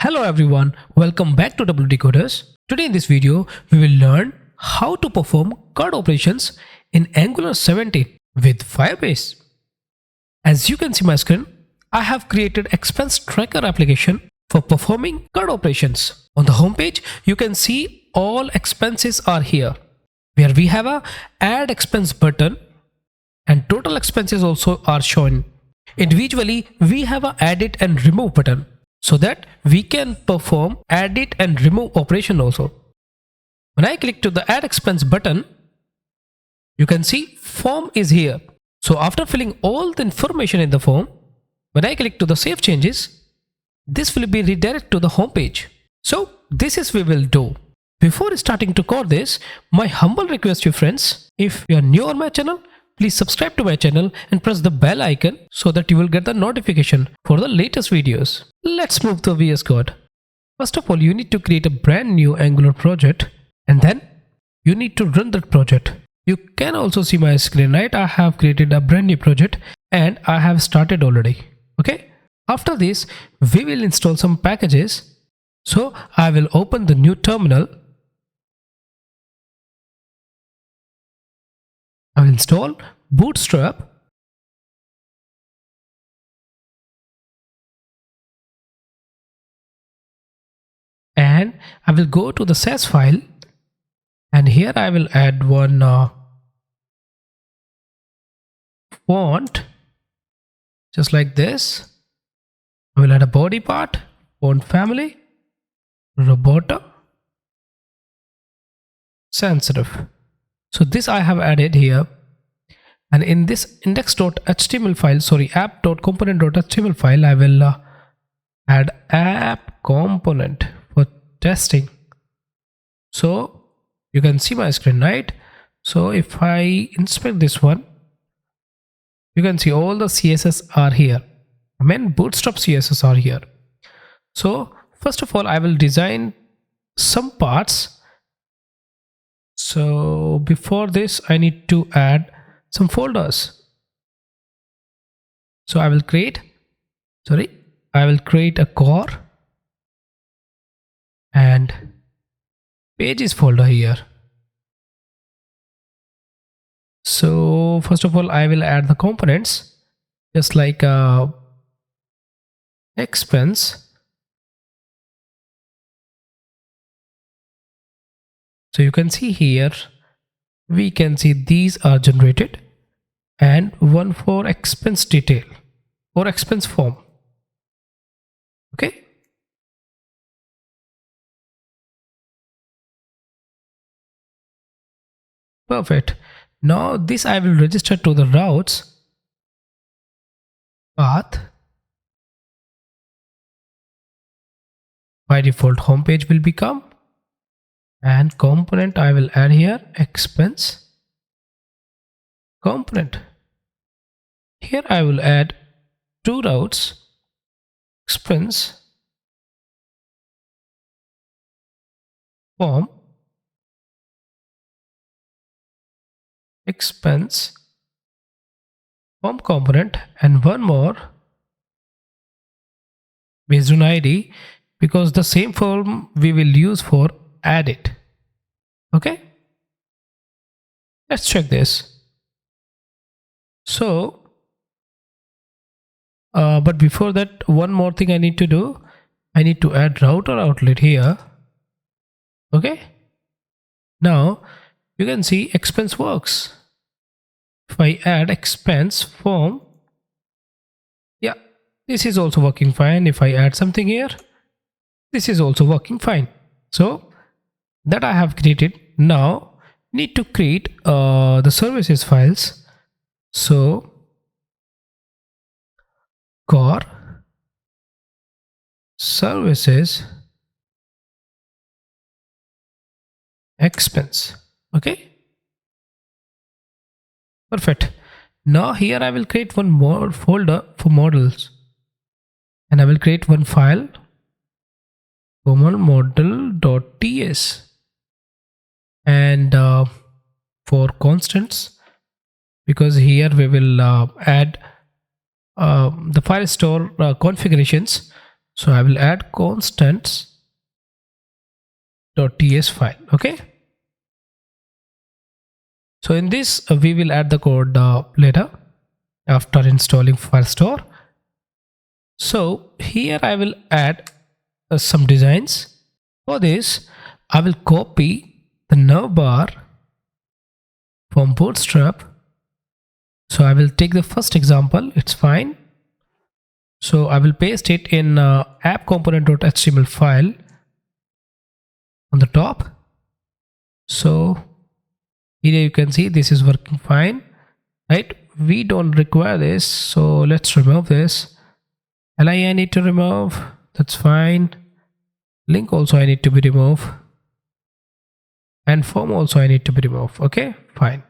Hello everyone, welcome back to WDCODERS. Today in this video, we will learn how to perform CRUD operations in Angular 17 with Firebase. As you can see my screen, I have created expense tracker application for performing CRUD operations. On the homepage, you can see all expenses are here, where we have a add expense button and total expenses also are shown. Individually, we have a edit and remove button, so that we can perform edit and remove operation also. When I click to the add expense button, you can see form is here. So after filling all the information in the form, when I click to the save changes, this will be redirected to the home page. So this is we will do. Before starting to code this, my humble request to you friends, if you are new on my channel, please subscribe to my channel and press the bell icon so that you will get the notification for the latest videos. Let's move to VS Code. First of all, you need to create a brand new Angular project and then you need to run that project. You can also see my screen, right? I have created a brand new project and I have started already. Okay. After this, we will install some packages. So I will open the new terminal. I will install Bootstrap, and I will go to the SAS file, and here I will add one font just like this. I will add a body part, font family, Roberta, sans serif. So this I have added here, and in this index.html file, app.component.html file, I will add app component for testing. So you can see my screen, right? So if I inspect this one, you can see all the CSS are here. I mean Bootstrap CSS are here. So first of all, I will design some parts. So before this, I need to add some folders. So I will create a core and pages folder here. So first of all, I will add the components just like expense. So you can see here, we can see these are generated and one for expense detail or expense form. Okay. Perfect. Now this I will register to the routes path. By default, home page will become, and component I will add here expense component. Here I will add two routes, expense form, expense form component, and one more based on ID, because the same form we will use for add it. Okay, let's check this. So but before that, one more thing I need to do. I need to add router outlet here. Okay, now you can see expense works. If I add expense form, yeah, this is also working fine. If I add something here, this is also working fine. So that I have created. Now need to create the services files. So core services expense. Okay, perfect. Now here I will create one more folder for models, and I will create one file, model.ts, and for constants, because here we will add the file store configurations. So I will add constants.ts file. Okay. So in this we will add the code later after installing Firestore. So here I will add some designs. For this I will copy the navbar from Bootstrap. So I will take the first example, it's fine. So I will paste it in app component.html file on the top. So here you can see this is working fine, right? We don't require this, so let's remove this. Li I need to remove, that's fine. Link also I need to be removed, and form also I need to be removed. Okay, fine.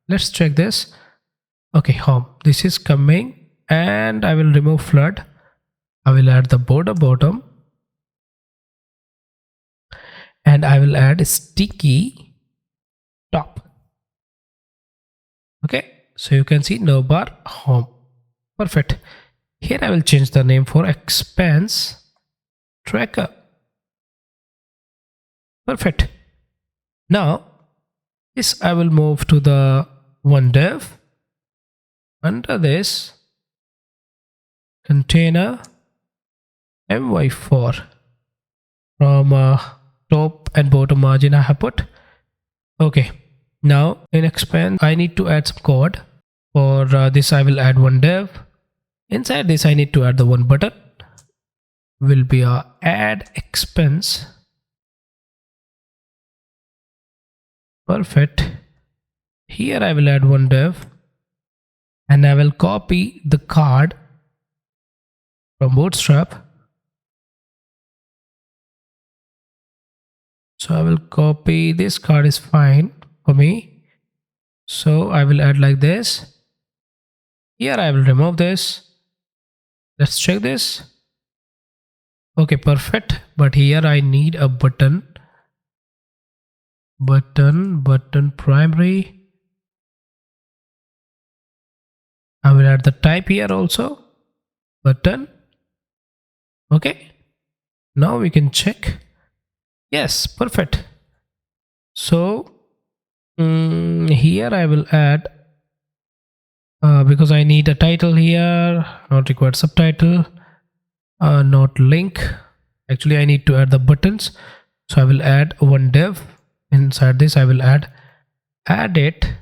Let's check this. Okay, home, this is coming, and I will remove flood. I will add the border bottom, and I will add sticky top. Okay, so you can see navbar home. Perfect. Here I will change the name for expense tracker. Perfect. Now this I will move to the one dev. Under this container my4 from top and bottom margin I have put. Okay, now in expense I need to add some code. For this I will add one dev. Inside this I need to add the one button, will be a add expense. Perfect. Here I will add one dev, and I will copy the card from Bootstrap. So I will copy this card, is fine for me. So I will add like this. Here I will remove this. Let's check this. Okay, perfect. But here I need a button primary. I will add the type here also, button. Okay, now we can check. Yes, perfect. So here I will add because I need a title here, not required subtitle, not link. Actually I need to add the buttons, so I will add one dev. Inside this I will add it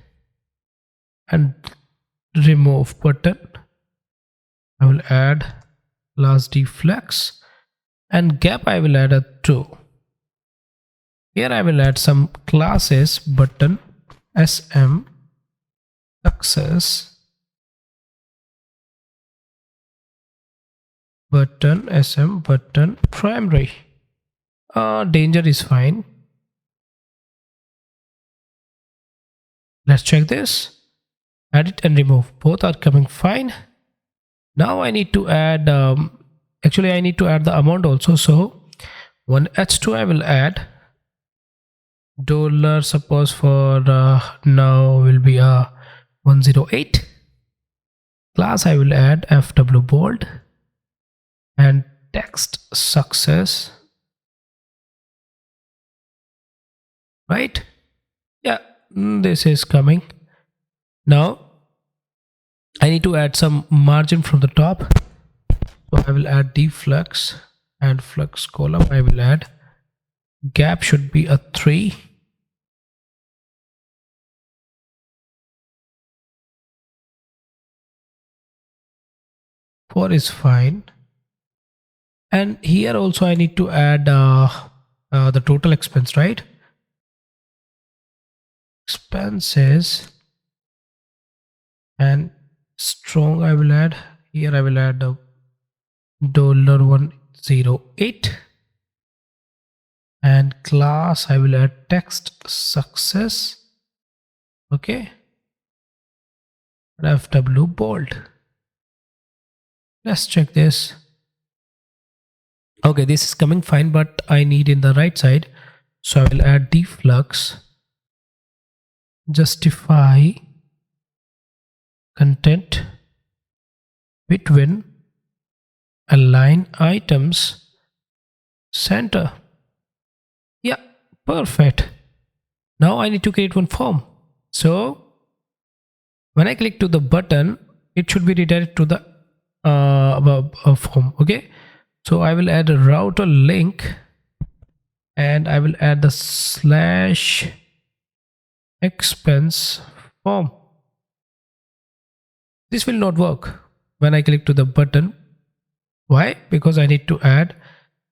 and remove button. I will add last deflex, and gap I will add a 2. Here I will add some classes, button sm success, button sm button primary. Danger is fine. Let's check this. Add it and remove, both are coming fine. Now I need to add actually I need to add the amount also. So one h2 I will add dollar, suppose for now will be a 108. Class I will add fw bold, and text success, right? Yeah, this is coming. Now I need to add some margin from the top, so I will add deflux, and flux column I will add gap should be a 3. Four is fine. And here also I need to add the total expense, right? Expenses, and strong I will add. Here I will add $108, and class I will add text success. Okay, fw bold. Let's check this. Okay, this is coming fine, but I need in the right side, so I will add deflux, justify content between align items center. Yeah, perfect. Now I need to create one form. So when I click to the button, it should be redirected to the form. Okay, so I will add a router link and I will add the slash expense form. This will not work when I click to the button. Why? Because I need to add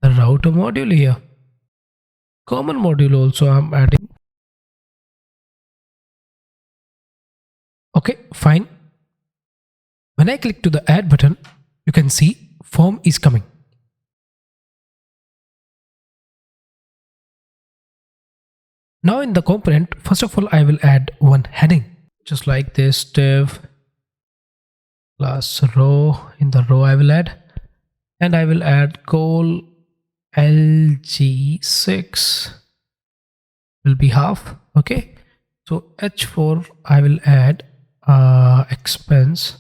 the router module here. Common module also I'm adding. Okay, fine. When I click to the add button, you can see form is coming. Now in the component, first of all, I will add one heading, just like this div class row. In the row I will add, and I will add col LG6 will be half. Okay, so H4 I will add expense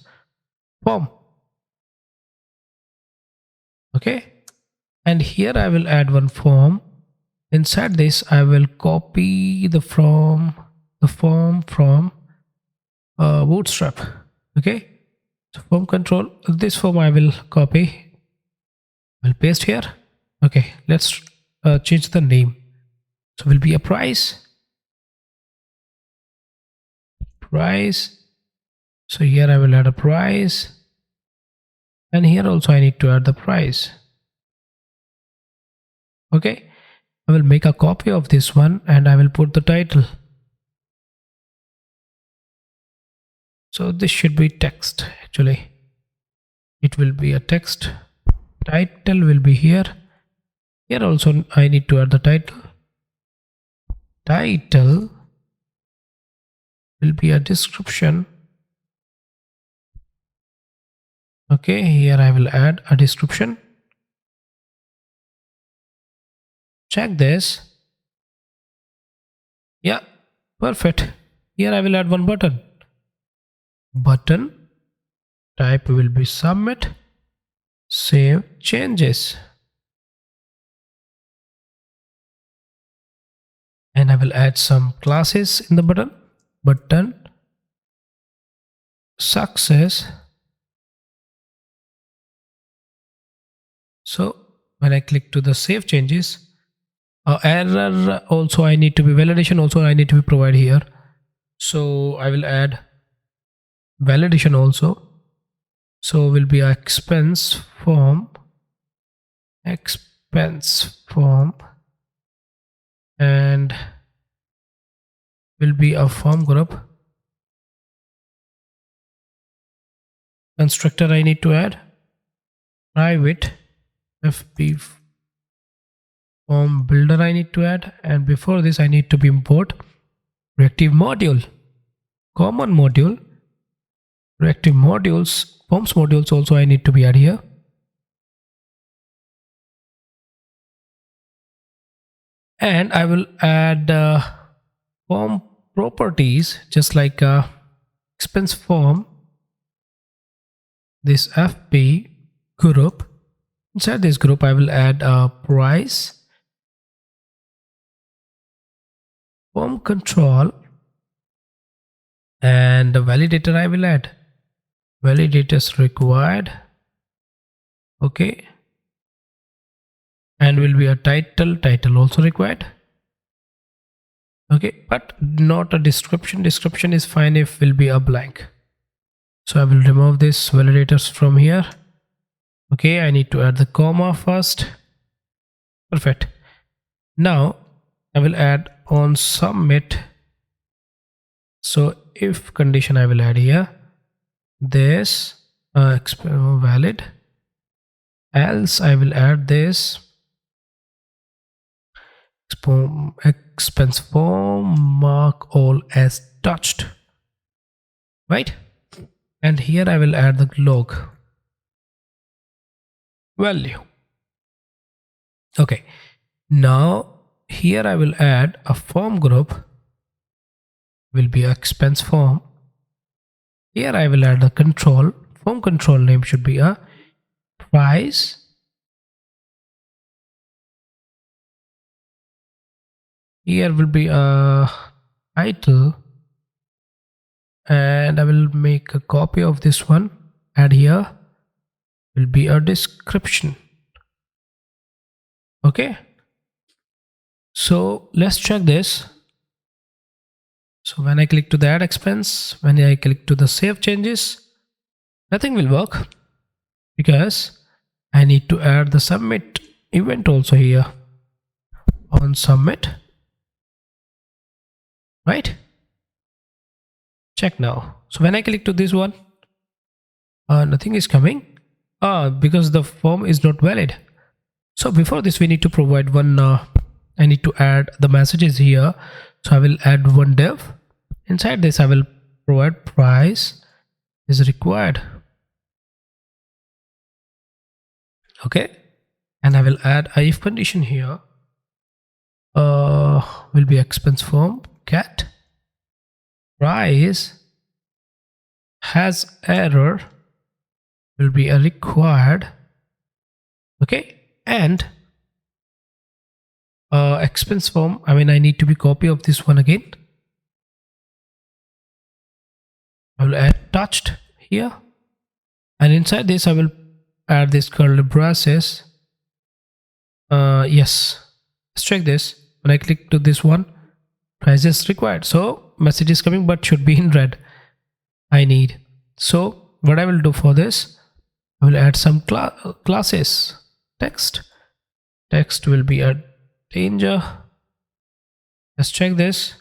form. Okay, and here I will add one form. Inside this I will copy the form from Bootstrap. Okay, so form control, this form I will copy, will paste here. Okay, let's change the name. So will be a price. So here I will add a price, and here also I need to add the price. Okay, I will make a copy of this one and I will put the title. So this should be text. Actually it will be a text. Title will be here. Here also I need to add the title. Title will be a description. Okay, here I will add a description. Check this. Yeah, perfect. Here I will add one button. Button type will be submit. Save changes. And I will add some classes in the button. Button success. So when I click to the save changes, error also I need to be, validation also I need to be provided here. So I will add validation also. So will be expense form, and will be a form group. Constructor I need to add private FP form builder I need to add, and before this I need to be import reactive module, common module, reactive modules, forms modules also I need to be add here. And I will add form properties, just like expense form, this FP group. Inside this group I will add a price, form control, and the validator I will add. Validators required. Okay, and will be a title also required. Okay, but not a description is fine if will be a blank. So I will remove this validators from here. Okay, I need to add the comma first. Perfect. Now I will add on submit. So if condition I will add here, this valid, else I will add this expense form mark all as touched, right? And here I will add the log value. Okay, now here I will add a form group, will be expense form. Here I will add the control, form control name should be a price. Here will be a title, and I will make a copy of this one. Add here will be a description. Okay, so let's check this. So when I click to the add expense, when I click to the save changes, nothing will work because I need to add the submit event also here on submit, right? Check now. So when I click to this one, nothing is coming because the form is not valid. So before this we need to provide one I need to add the messages here. So I will add one div. Inside this I will provide price is required. Okay, and I will add a if condition here. Will be expense form get price has error will be a required. Okay, and expense form, I need to be copy of this one again. I will add touched here, and inside this I will add this curly braces. Yes, let's check this. When I click to this one, price is required, so message is coming but should be in red. I need. So what I will do for this, I will add some classes. Text will be a danger. Let's check this.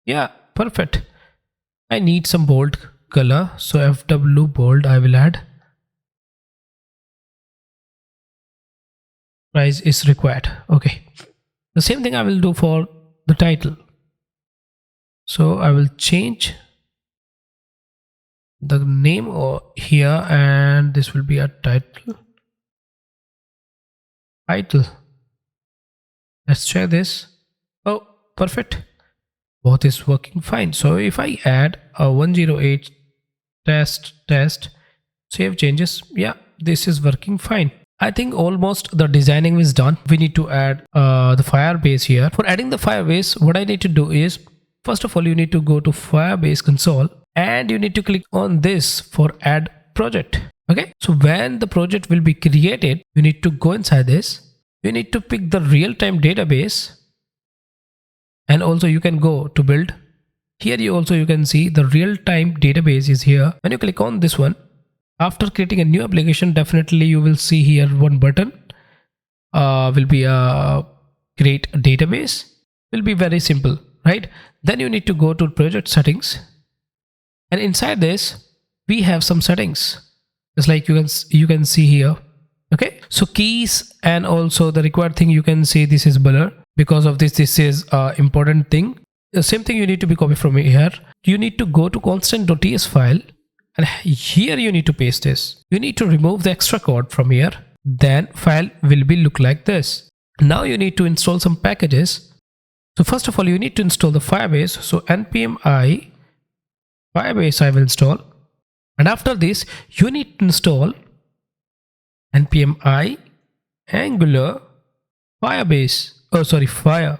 Yeah, perfect. I need some bold color, so FW bold I will add. Price is required. Okay, the same thing I will do for the title. So I will change the name here, and this will be a title. Let's check this. Oh, perfect, both is working fine. So if I add a 108 test save changes, yeah, this is working fine. I think almost the designing is done. We need to add the Firebase here. For adding the Firebase, what I need to do is, first of all, you need to go to Firebase console and you need to click on this for add project. Okay, so when the project will be created, you need to go inside this. You need to pick the real-time database, and also you can go to build. Here you can see the real-time database is here. When you click on this one, after creating a new application, definitely you will see here one button will be a create a database. Will be very simple, right? Then you need to go to project settings, and inside this we have some settings, just like you can see here. Okay, so keys and also the required thing, you can see this is blur. Because of this is important thing. The same thing you need to be copied from here. You need to go to constant.ts file, and here you need to paste this. You need to remove the extra code from here. Then file will be look like this. Now you need to install some packages. So first of all, you need to install the Firebase. So npm I Firebase I will install, and after this you need to install npm I Angular Firebase. Fire.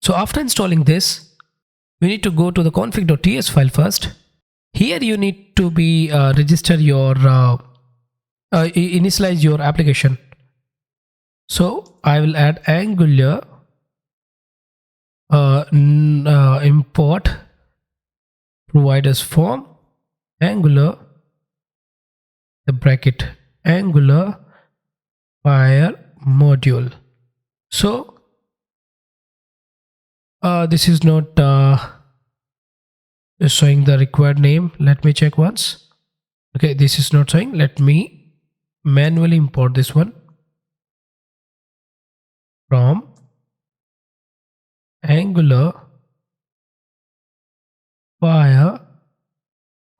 So after installing this, you need to go to the config.ts file first. Here you need to be register your initialize your application. So I will add Angular import providers form Angular the bracket Angular Fire module. So this is not showing the required name. Let me check once. Okay, this is not showing. Let me manually import this one from Angular Fire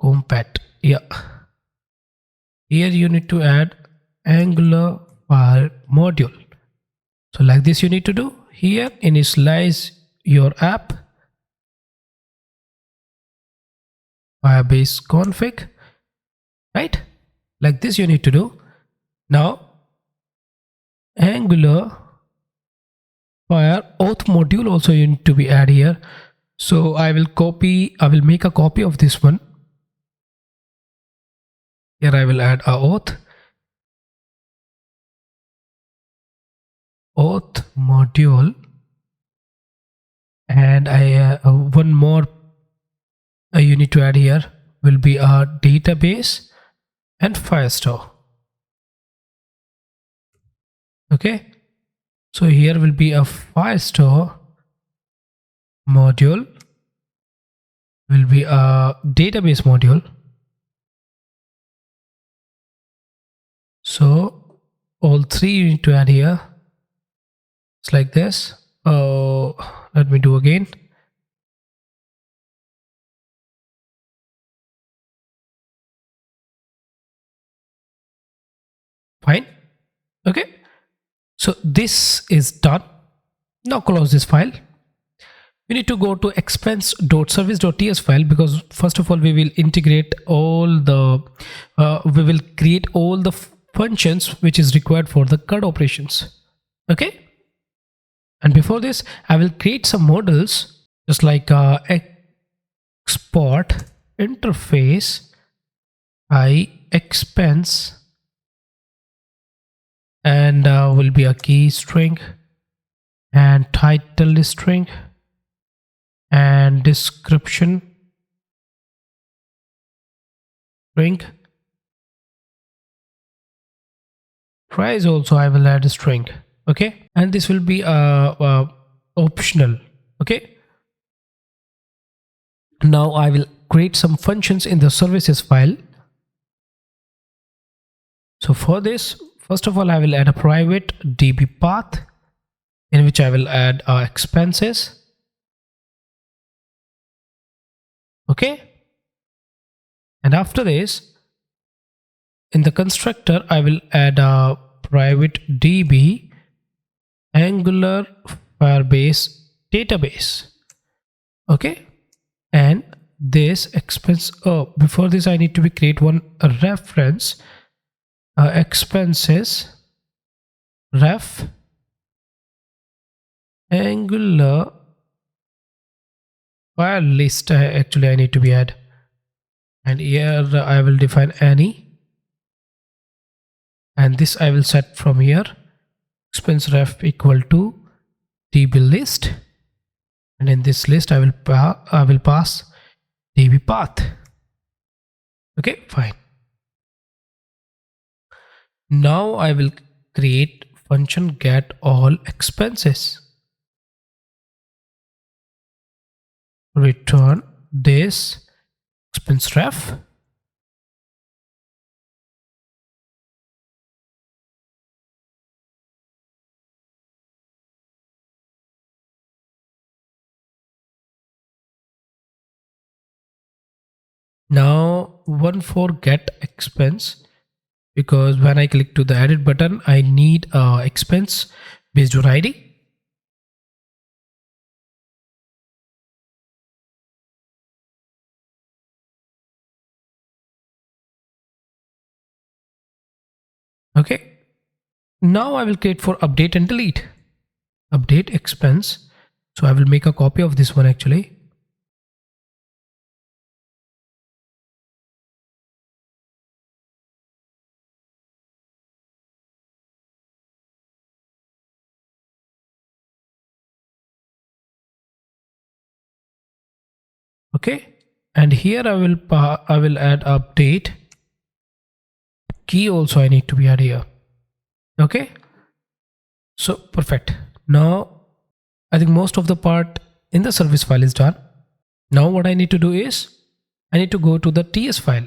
compact. Yeah, here you need to add Angular Fire module. So like this you need to do. Here initialize your app Firebase config, right? Like this you need to do. Now Angular Fire auth module also need to be added here. So I will make a copy of this one. Here I will add a auth module, and one more you need to add here will be a database and Firestore. Okay, so here will be a Firestore module, will be a database module. So all three you need to add here. It's like this. Oh, let me do again. Fine. Okay, so this is done. Now close this file. We need to go to expense.service.ts file, because first of all we will integrate all the we will create all the functions which is required for the CRUD operations. Okay, and before this I will create some models, just like export interface expense, and will be a key string and title string and description string. Price also I will add a string. Okay, and this will be optional. Okay, now I will create some functions in the services file. So for this, first of all I will add a private db path in which I will add expenses. Okay, and after this, in the constructor I will add a private db Angular Firebase database. Okay, and this expense, before this I need to create one reference, expenses ref Angular file list. Actually I need to be add, and here I will define any, and this I will set from here expense ref equal to db list, and in this list I will pass db path. Okay, fine. Now I will create function get all expenses, return this expense ref now one for get expense, because when I click to the edit button I need expense based on ID. Okay, now I will create for update and delete update expense. So I will make a copy of this one actually. Okay, and here I will add update key also. I need to be added here. Okay, so perfect. Now I think most of the part in the service file is done. Now what I need to do is I need to go to the TS file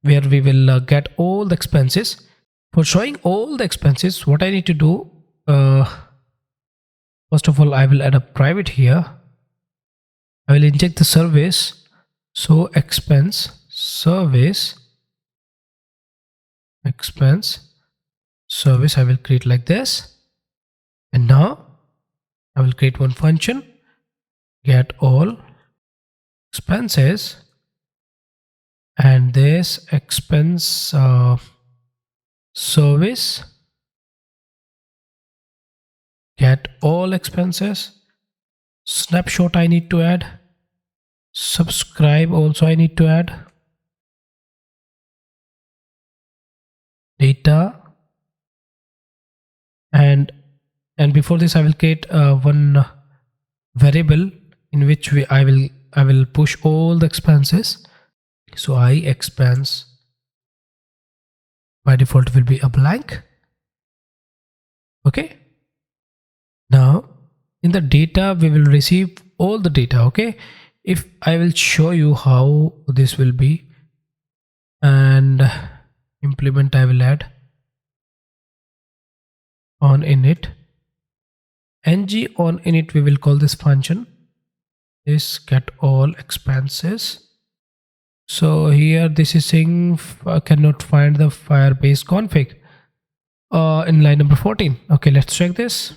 where we will get all the expenses. For showing all the expenses, what I need to do, first of all I will add a private here. I will inject the service, so expense service I will create like this, and now I will create one function get all expenses, and this expense service, get all expenses, snapshot I need to add, subscribe also I need to add, data, and before this I will create one variable in which I will push all the expenses. So I expense by default will be a blank. Okay, now in the data we will receive all the data. Okay, if I will show you how this will be, and implement I will add on init, ng on init we will call this function, this get all expenses. So here this is saying cannot find the Firebase config in line number 14. Okay, let's check this.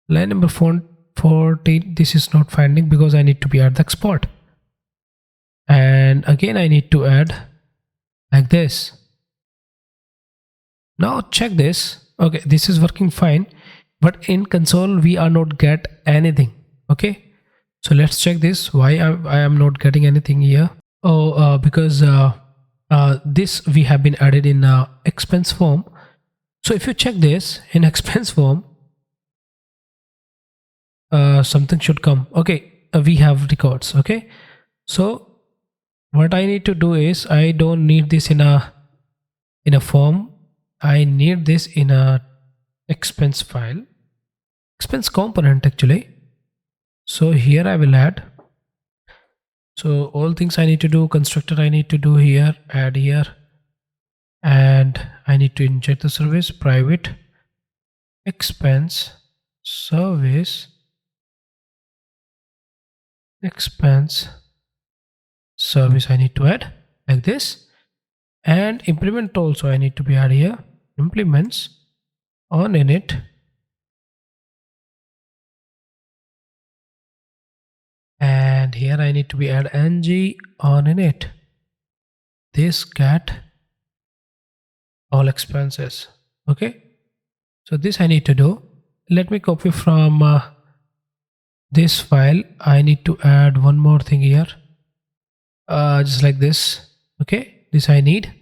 Line number 14, this is not finding because I need to be at the export. And again I need to add like this. Now check this. Okay, this is working fine, but in console we are not get anything. Okay, so let's check this. Why I am not getting anything here? Oh, because this we have been added in expense form. So if you check this in expense form, something should come. Okay, we have records. Okay, so what I need to do is, I don't need this in a form. I need this in a expense file, expense component actually. So here I will add. So all things I need to do, constructor I need to do here, add here, and I need to inject the service private expense service expense service I need to add like this, and implement also I need to be add here, implements on init, and here I need to be add ng on init, this get all expenses. Okay, so this I need to do. Let me copy from this file. I need to add one more thing here, just like this. Okay, this I need.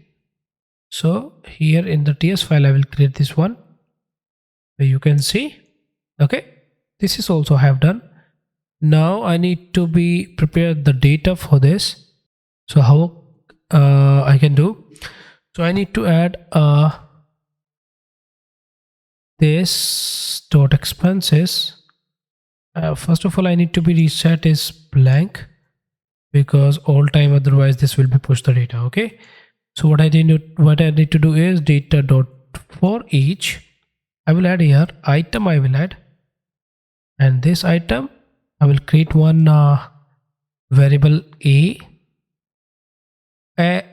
So here in the TS file I will create this one, so you can see. Okay, this is also I have done. Now I need to be prepared the data for this. So how I can do? So I need to add this dot expenses. First of all, I need to be reset is blank, because all time otherwise this will be push the data. Okay, so what I need to do is data dot for each. I will add here item. I will add, and this item I will create one variable a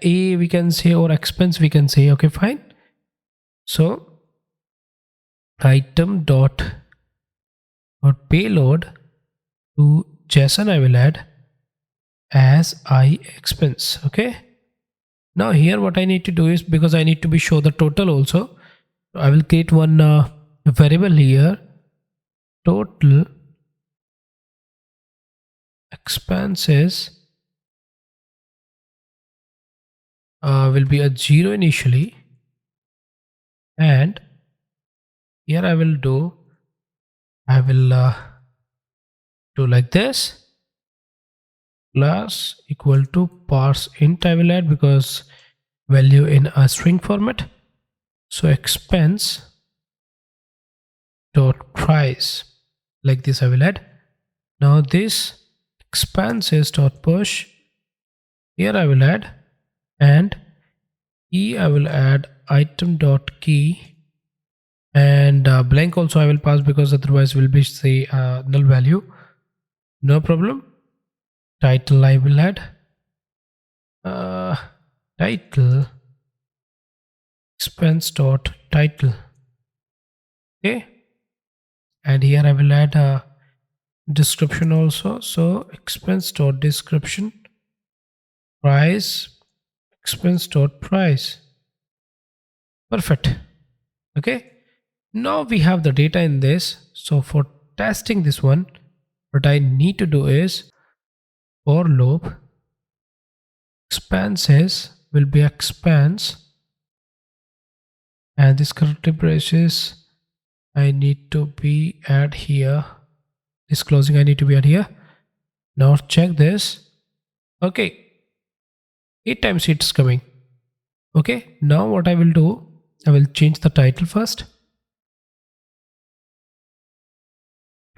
we can say, or expense we can say. Okay, fine. So item dot payload to JSON I will add as I expense. Okay, now here what I need to do is, because I need to be show the total also, I will create one variable here, total expenses will be a 0 initially, and here I will do like this, plus equal to parse int I will add, because value in a string format. So expense dot price, like this I will add. Now this expenses dot push, here I will add, and key I will add item dot key, and blank also I will pass, because otherwise will be say null value. No problem. Title I will add title expense dot title. Okay, and here I will add a description also. So expense dot description, price expense dot price. Perfect. Okay. Now we have the data in this. So for testing this one, what I need to do is for loop expenses will be expense, and this corrective braces I need to be add here. This closing I need to be add here. Now check this. Okay, 8 times it's coming. Okay, now what I will do, I will change the title first.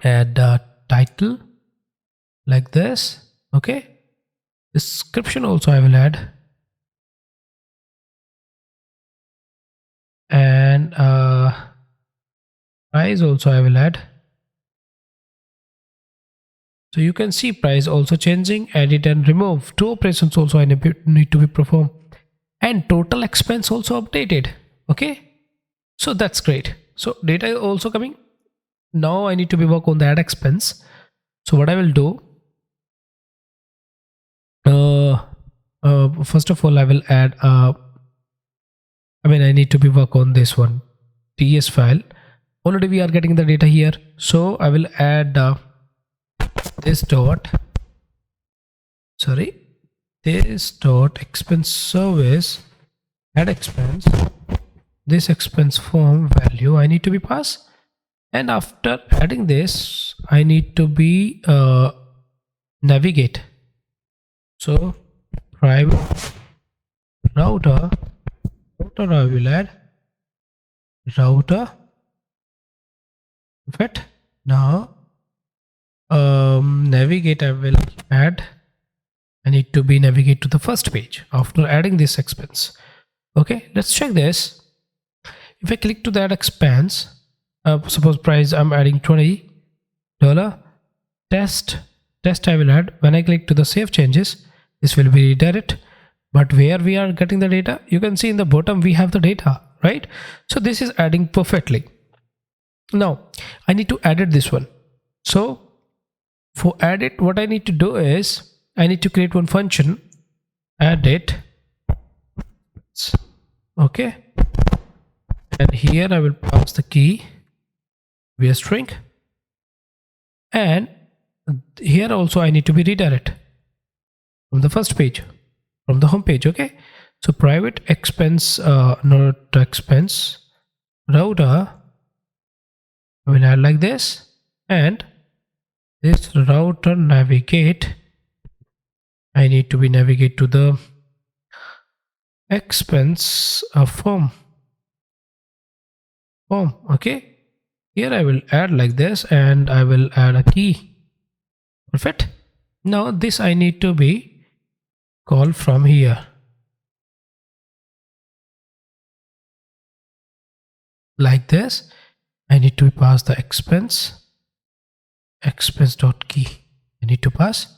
Add the title like this. Okay, description also I will add, and price also I will add. So you can see price also changing, edit and remove. 2 operations also I need to be performed, and total expense also updated. Okay, so that's great. So data is also coming. Now I need to be work on the add expense. So what I will do, first of all I will add I need to be work on this one TS file. Already we are getting the data here, so I will add this dot expense service add expense. This expense form value I need to be pass, and after adding this I need to be navigate. So private router I will add router. Perfect. Now navigate I will add. I need to be navigate to the first page after adding this expense. Okay, let's check this. If I click to that expense, suppose price I'm adding $20. Test I will add. When I click to the save changes, this will be redirect. But where we are getting the data, you can see in the bottom we have the data, right? So this is adding perfectly. Now I need to edit this one. So for edit, what I need to do is I need to create one function, edit. Okay, and here I will pass the key via string, and here also I need to be redirect from the first page, from the home page. Okay, so private expense not expense router I will add like this, and this router navigate I need to be navigate to the expense form. Okay, here I will add like this, and I will add a key. Perfect. Now this I need to be called from here like this. I need to pass the expense dot key. I need to pass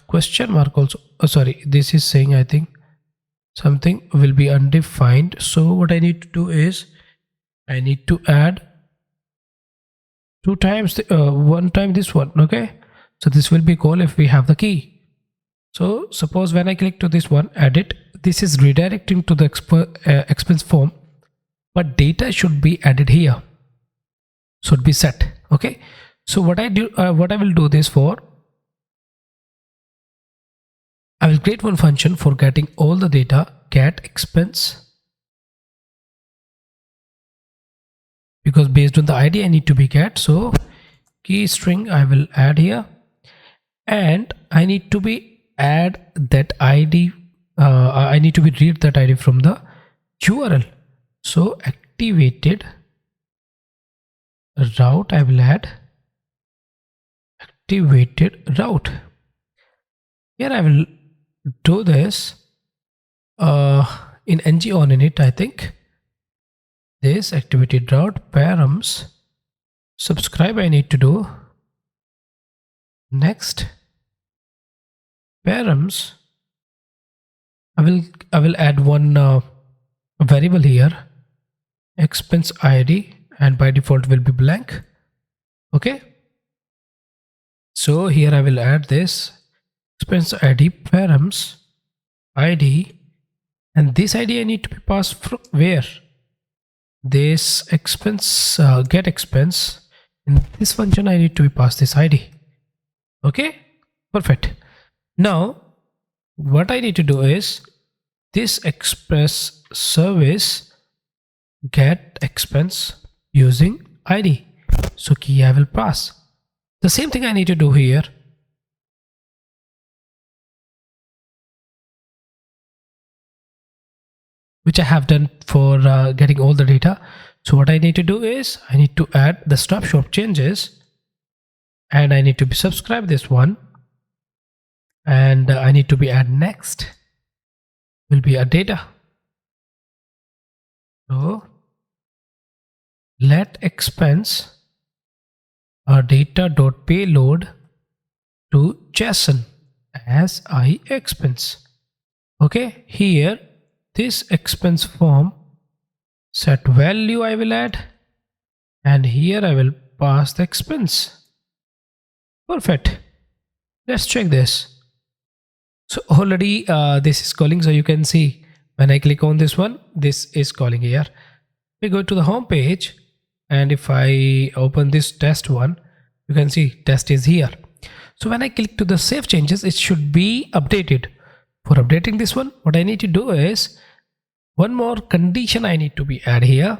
question mark also. Sorry, this is saying I think something will be undefined. So what I need to do is I need to add 2 times one time this one. Okay, so this will be called if we have the key. So suppose when I click to this one, edit, this is redirecting to the expense form, but data should be added here, should be set. Okay, so what I will do this for, I will create one function for getting all the data, get expense, because based on the ID I need to be get. So key string I will add here, and I need to be add that ID. I need to be read that ID from the URL. So activated route I will add activated route. Here I will do this in ng on init. I think this activated route params subscribe I need to do. Next params I will add one variable here, expense ID, and by default will be blank. Okay, so here I will add this expense ID params ID And this ID I need to be passed from where? This expense, get expense. In this function I need to be passed this ID. Okay, perfect. Now what I need to do is this express service get expense using ID. So key I will pass. The same thing I need to do here. Which I have done for getting all the data. So what I need to do is I need to add the snapshot changes, and I need to be subscribe this one, and I need to be add next will be a data. So let expense data.payload to JSON as I expense. Okay, here this expense form set value I will add, and here I will pass the expense. Perfect. Let's check this. So already this is calling, so you can see when I click on this one, this is calling here. We go to the home page, and if I open this test one, you can see test is here. So when I click to the save changes, it should be updated. For updating this one, what I need to do is one more condition I need to be add here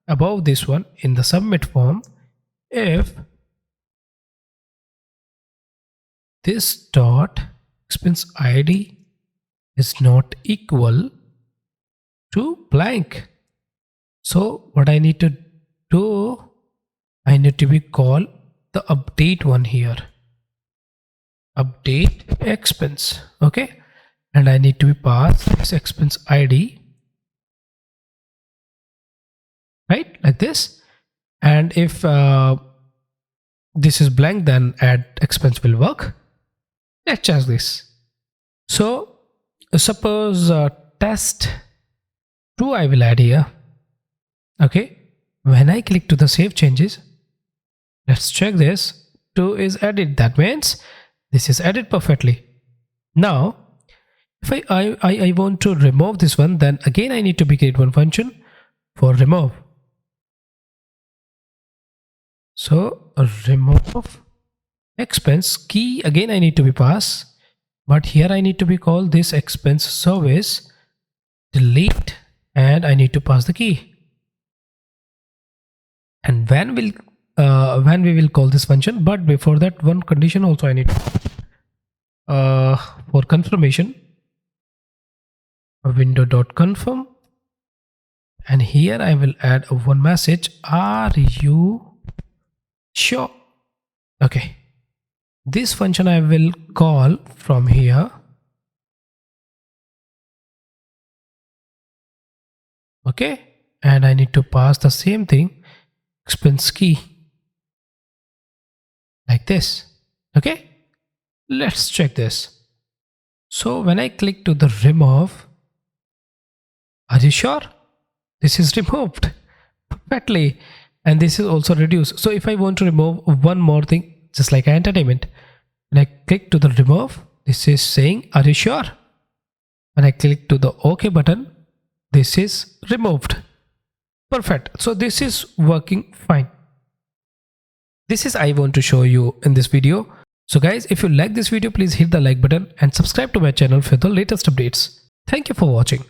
above this one in the submit form. If this dot expense ID is not equal to blank. So what I need to do, I need to be call the update one here, update expense. Okay, and I need to be pass this expense ID, right, like this. And if this is blank, then add expense will work. Let's check this. So suppose test 2 I will add here. Okay, when I click to the save changes, let's check this. 2 is added, that means this is added perfectly. Now if I want to remove this one, then again I need to be create one function for remove. So remove expense key, again I need to be pass, but here I need to be call this expense service delete, and I need to pass the key. And when we will call this function, but before that one condition also I need for confirmation, window.confirm, and here I will add one message, are you sure? Okay, this function I will call from here. Okay, and I need to pass the same thing, expense key, like this. Okay, let's check this. So when I click to the remove, are you sure? This is removed perfectly, and this is also reduced. So if I want to remove one more thing, just like entertainment, when I click to the remove, this is saying are you sure? When I click to the OK button, this is removed. Perfect. So this is working fine. This is I want to show you in this video. So guys, if you like this video, please hit the like button and subscribe to my channel for the latest updates. Thank you for watching.